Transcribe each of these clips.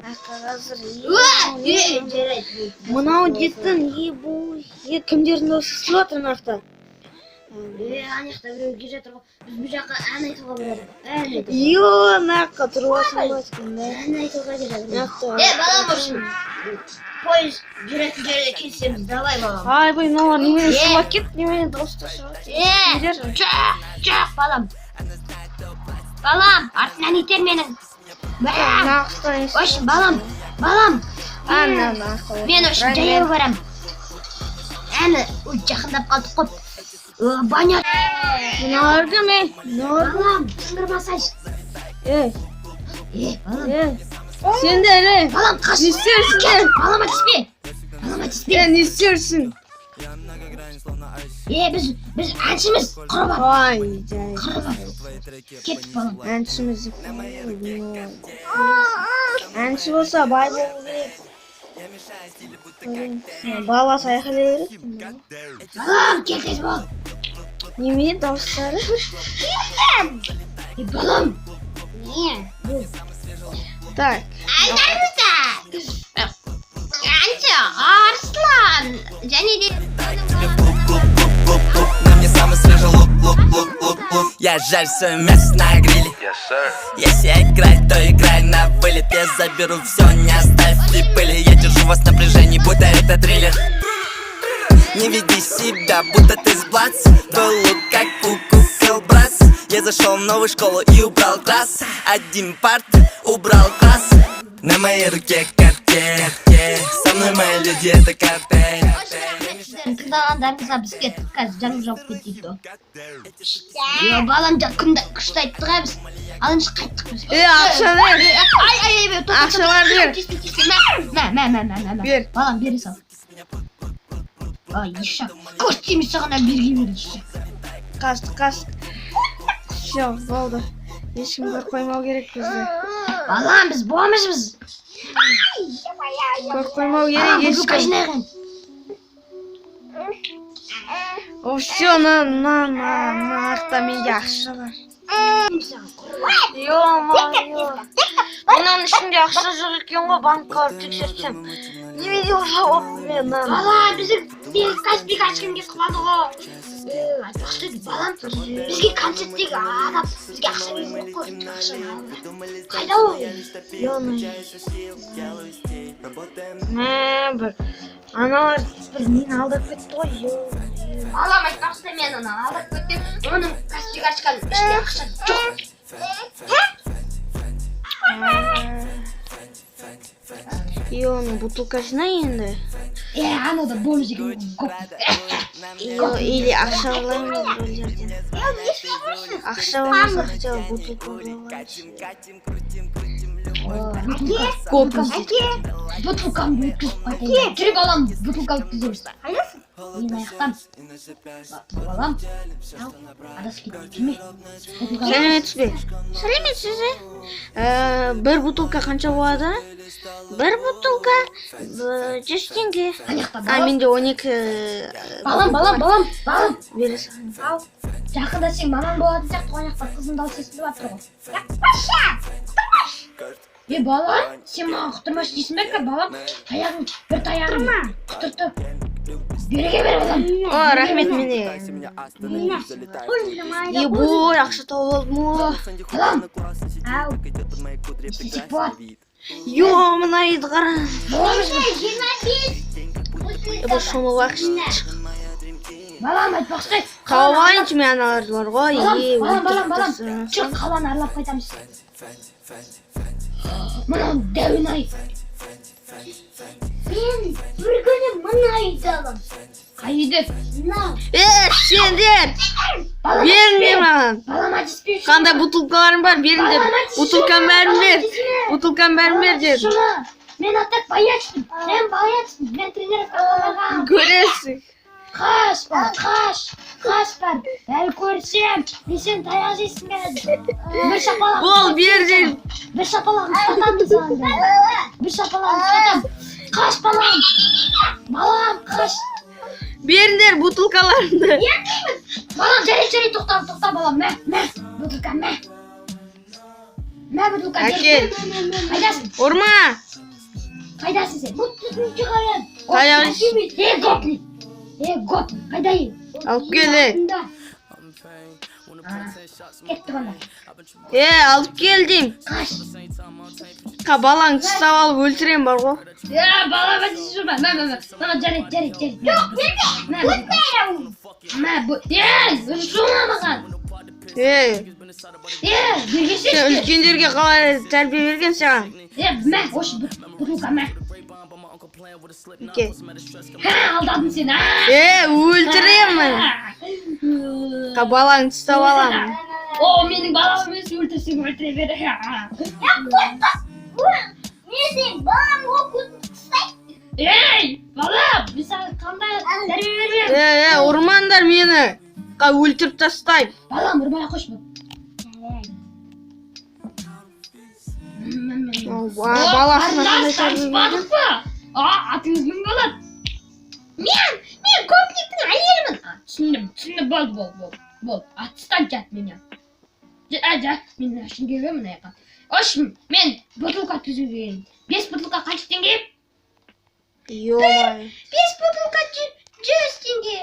Қазір мынау дейтін бұл кімдердің досы істеп жатыр мынақта? Анаяқта біреу келе жатыр ғой. Біз бұл жаққа ән айтуға барады. Мынаққа тұрып алсаң болады екен да. Ән айтуға келе жатыр. Мынақта. Балам үшін пойыз жүретін жерге келсеміз, давай балам. Айбай, мыналар немене шулап кетті, немене дауыстар шығып Жоқ, балам. Балам, артынан итер менің. Ош, балам. Мен үшін жаяу барам. Әні жақындап қалдық қоп. Баня. Мыналар кім, Балам, шыңғырмасайшы. Балам. Сендер, Балам, қаш. не істерсің? Балама тиспе. Не істерсің? Біз әншіміз. Құрбан. Ай, жай. Кеттік, балам. Әншіміз. Әнші болса бай болу керек. Баласы айқайлай береді. Балам, кеттік бол. Немене дауыстары? Балам. Так. Айтарымызда. Әнші, Арслан. Және де... На мне самый свежий лук. Я жарю свое мясо на гриле. Если играть, то играй на вылет. Я заберу все, не оставь в пыли. Я держу вас в напряжении, будто это триллер. Не веди себя, будто ты с блац. Твой лук как кукукол, братц. Я зашел в новую школу и убрал класс. Один парт, убрал класс. На моей руке картель. Со мной мои люди, это картель. Тыңдағандарыңызға біз кеттік, қазір жаным жауып кетейді. Балам күшті айттық біз. Алыншы қайттық біз. Ақша бер. Ақша бер. Бер. Балам, бере сал. Ешақ. Көш тиміз сағана берге берді. Қастық. Все, болды. Ешкім көр қоймау керек бізді. Балам, біз боғамызбыз. Көр қоймау керек ешкім. Все, мынақта менде ақша бар. Мұның ішінде ақша жоқ екен ғой, банкқа барып тексерсем. Немене жауап мен? Балам, біздің Каспий ашқым келіп қалды ғой. Айтпақшы, балам, бізге концерттегі адам бізге ақша беріп қой. Қайда ол? Бір аналар бір мені алдап кетті ғой. Балам, айтпақшы, мен оны алдап кеттім. Оның Каспий ашқан ішінде ақша жоқ. Оның бутылкасына енді? Анада бомж деген көп. Или ақша алаймыз бұл жерден. Ақша болмаса хотя бы бутылка аламыз. Бутылкамды өткізіп қайтайын. Жүре балам, бутылка өткіземіз. Қайдасың? Мен аяқтан. Балам, адасып кетіп жүрме. Сәлеметсіз бе? Бір бутылка қанша болады? Бір бутылка 100 теңге. Менде 12... Балам. Бересің. Жақында сен маман болатын сияқты қонақта қызын дауыс естіліп жатыр ғой. Балам, сен маған құтырмаш дейсің бе, балам? Бір таяғын құтыртып. Береге бер, балам. Рахмет мене. Ебой, ақша тауып алдым ғой. Балам, естесек болады. Мына еді қара. Боламыз ба? Бұл шомыл ақша. Балам, айтпақшы. Қауайыншы мен аналар бар ғой. Балам. Жоқ, қауаны арлап қайтамыз. Мұнан дәуін ай. Мен бір күні мұны айдалым. Қайды? Сендер! Беріңдер маған. Балама тиспейші. Қандай бутылкаларым бар, беріңдер. Бутылкам бәрін бер деді. Мен аттақ баячпын. Мен тренировка қылмаған. Көресің. Қаш бар. Бәл көрсем, мен сен таяқ жейсің қазір. Бір шапалақ. Бол, берден. Бір шапалақ ұстатамын саған. Қаш балам. Балам, қаш. Беріңдер бутылкаларымды. Балам, жарай, тоқта балам. Мә. Бутылка, мә. Мә бутылка Әкел. Қайдасың? Урма. Қайдасың сен? Бутылканы шығарам. Қайда? Гопник. Гопник. Қайдайын? Алып келді. Кетті ғана. Алып келдім. Қаш. Балаң ұстап алып өлтірем бар ғой. Балаға дейсіз жүрма. Мә, жарайды. Жоқ, берме. Жоңа маған. Бергеші. Сен үлкендерге қалай тәрбие берген саған? Мә, осы бутылка, мә. Алдадың сен, Өлтіремін. Балаң ұстап алам. Менің балам емес, өлтірсең өлтіре бері. Не сен, балам ұстайды? Балам, мен саған қандай тәрбие бермеймін. Ұрмандар мені. Өлтіріп тастайм. Балам, ұрмай қойшы. Баласына қандай тәрбие берген? Атыңыз кім болады? Мен Гопниктің әйелімін. Түсіндім, болды. Отстань от меня. Мен үшін келгенмін аяққа. Мен бутылка түзугенмін. 5 бутылка қанша теңге? 5 бутылка 100 теңге.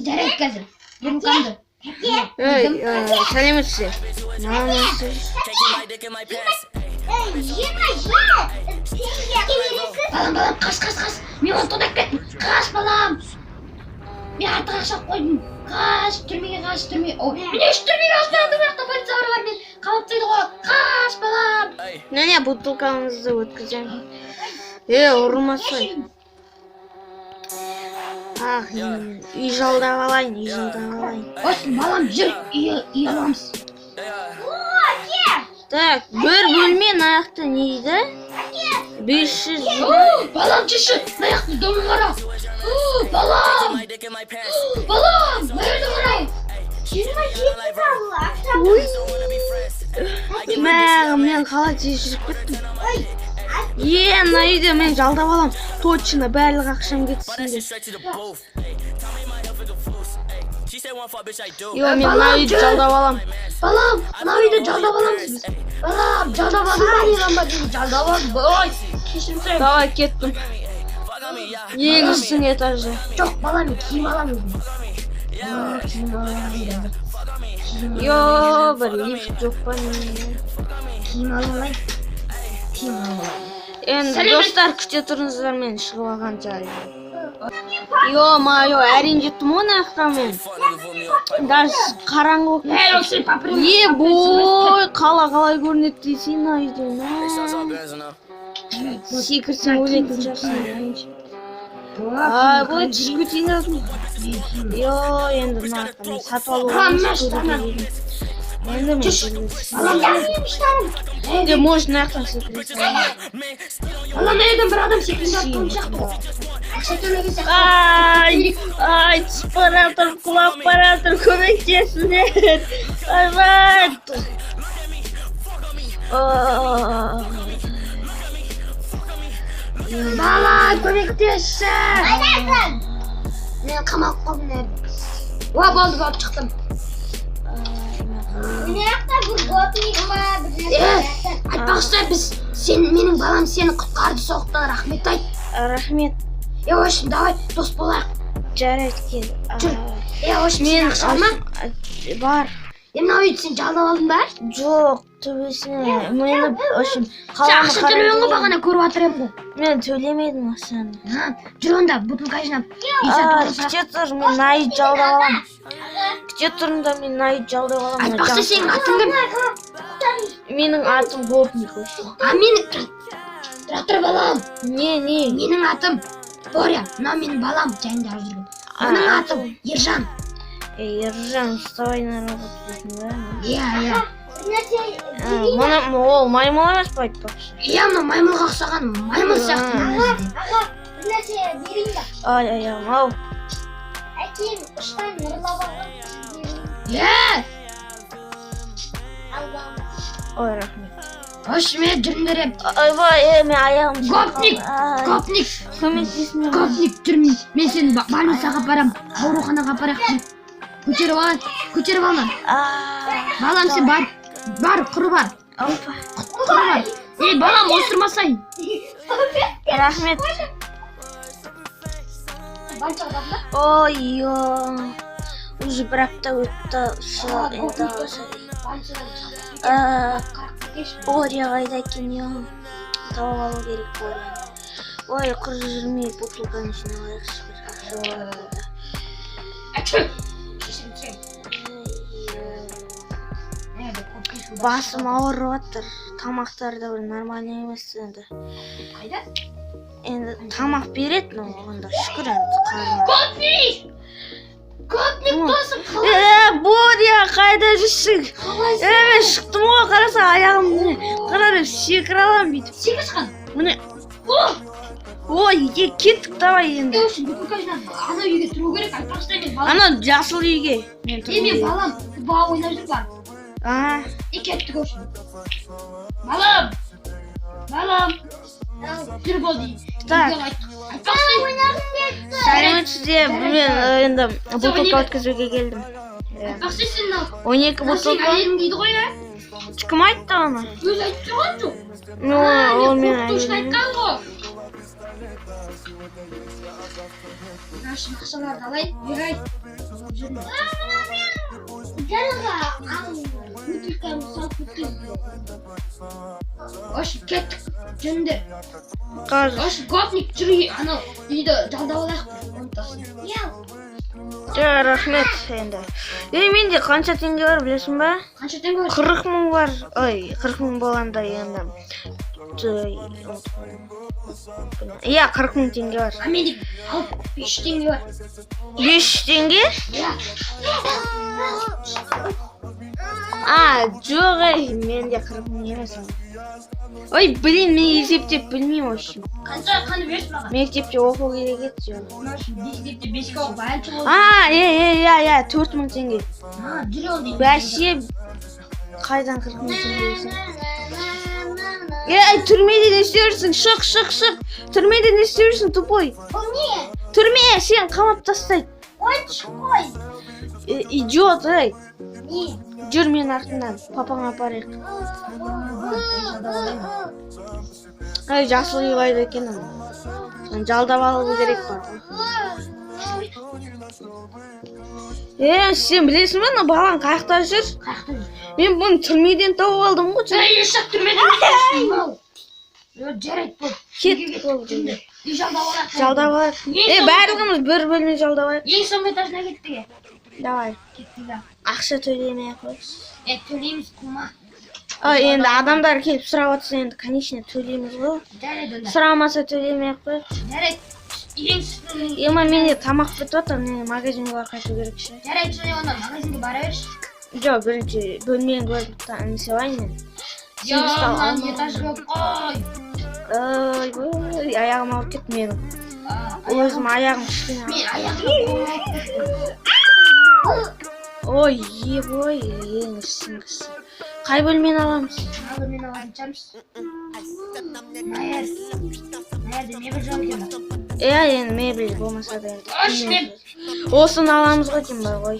Жарайды қазір. Бутылкамды. Сәлеметсіз. Балам, қаш. Мен оны тонап кеттім. Қаш, балам. Мен артық ақша қойдым. Қаш, түрмеге қаш. Мен үш түрмеге қашпадым. Бірақ полиция бар, мен қамап тастайды ғой. Қаш, балам. Не, бутылкаңызды өткізем. Ұрмасай. Үй жалдап алайын. Балам, жүр, үй аламыз. Так, бір бөлме аяқты нейді? 500. Балам, жүрші, аяқты домын қара. Балам, мәрді қара. Мен қалай тез жүріп кеттім. Мына үйде мен жалдап алам. Точно барлық ақшам кетсін деп. Мен мына үйді жалдап алам. Балам, мына үйді жалдап аламыз. Балам, жалдап алам. Кешірімсің. Давай кеттім. Егізсің этажы. Жоқ, балам, киім алам өзім. Бір лифт жоқ па не? Киім алам. Енді достар күте тұрыңыздар, мен шығып алған жай. Әрең жеттім оны аяқта мен. Даже қараңғы болып. Бой, қалай көрінеді дейсің үйден. Секірсің өлетін жарсың. Бұлай түсіп кетейін разым. Енді мына сатып алуға. Енді мен де можешь аяқтан секіресің. Бір адам секіріп жатқан сияқты. Түсіп баратыр, құлап баратыр, көмектесіңдер. Бала, көмектесші. Мен қамалып қалдым әрі. Болды, шықтым. Айтпақшы, менің балам сені құтқарды, соғыптан рахмет айт. Рахмет. Өшін, давай дос болайық. Жарайды кел. Өшін, сен ақша ма? Бар. Мына үйді сен жалдап алдың ба? Жоқ, төбесіне. Мені өшін қаланы ақша төлеуің ғой, бағана көріп атырым ғой. Мен төлемедім ақшаны. Жүр онда, бутылка жинап. Күте тұр, мен найы жалдап алам. Мен найы жалдап алам. Айтпақшы, сенің атың кім? Менің атым Гопник өшін. Менің... Тұра балам. Не? Менің атым Боря. Мына менің балам жайында жүрген. Оның атым Ержан. Ержан, ұставайын работать дейсің ба? Ол маймыл емес па айтпақшы? Мына маймылға ұқсаған маймыл сияқты. Bir нәрсе берейін ба? Ау. Әкем ұштан ұрлап алған. Ой, рахмет. Мен жүріндер ем. Мен аяғым. Гопник. Көмектесін. Гопник жүрмін. Мен сені больницаға апарам. Ауруханаға апарам. Көтеріп алма. Балам сен бар, құры бар. Опа. Ей, балам, осырмасайын. Рахмет. Банча адамда. Ой, уже бір апта өтті. Енді Боря қайда екен, тауып алу керек Боря. Ой, құр жүрмей бутылканы жинап алайықшы. Басым ауырып жатыр. Тамақтар да бір нормальный емес енді. Қайда? Енді тамақ береді, но онда шүкір енді қарны. Көпник досым, Боря, қайда жүрсің? Мен шықтым ғой, қараса аяғым қарап секір аламын бүйтіп. Секір шыққан. Міне. Ой, кеттік давай енді. Анау үйге тұру керек, айтпақшы мен балам. Анау жасыл үйге. Мен балам, бала ойнап жүр бар. Кеттік өшін. Балам! Жүр болды. Так. Айтпақшы Сәлеметсіздер, мен енді бутылка өткізуге келдім. Айтпақшы сен 12 бутылка. әйелім дейді ғой, Кім айтты оны? Өзі айтып тұрған жоқ. Ол мен Қорқытушын айтқан ғой. Ақшаларды алайын, берайын. Жаңағы бутылканы салып кеткен. Ош, кеттік. Жүндер. Қазір. Ош, гопник жүрі, анау үйді жалдап алайық. Рахмет енді. Менде қанша теңге бар білесің ба? Қанша теңге бар? 40 мың бар. Ой, 40 мың болғанда енді. Иә, 40 мың теңге бар. Менде 5 теңге бар. 5 теңге? Иә. Жоқ, менде 40 мың емес. Ой, блин, мен есептеп білмеймін вообще. Қаны берші маған. Мектепте оқу керек еді. Мектепте 5 қауып баяншы болды. 4 мың теңге. Жүре ол дейді. Бәсе, қайдан 40 мың теңге дейсің? Түрмеде не істеп жүрсің? Шық. Түрмеде не істеп жүрсің, тупой? Ол не? Түрме, сен қамап тастайды. Қойшы қой. Идиот, ей. Не? Жүр мен артынан, папаңа апарайық. Жасыл үй қайда екен? Жалдап алу керек бар. Сен білесің бе, балаң қаяқта жүр? Мен бұны түрмеден тауып алдым ғой. Ешақ түрмеден жарайды бұл. Кет болды. Үй жалдап алайық. Жалдап алайық. Барлығымыз бір бөлме жалдап алайық. Ең соңғы этажына кеттік. Давай. Кеттік. Ақша төлемей қойшы. Төлейміз құма. Енді адамдар келіп сұрап отырса, енді конечно төлейміз ғой. Жарайды онда. Сұрамаса төлемей қойшы. Жарайды. Ең Менде тамақ бітіп отыр, мен магазинге барып қайту керек ше. жарайды, және онда магазинге бара берші. Жоқ, бірінші бөлмені көріп несе алайын мен. Мынаны этаж болып қой. Ой, аяғым ауырып кетті менің. Өзім аяғым кішкене. Мен аяғым. Ой, ең сіңгісі. Қай бөлмені аламыз? Бөлмені алатын шығармыз. Наерде мебель жоқ екен. Енді мебель болмаса да енді. Мен Осыны аламыз ғой деймін бар ғой.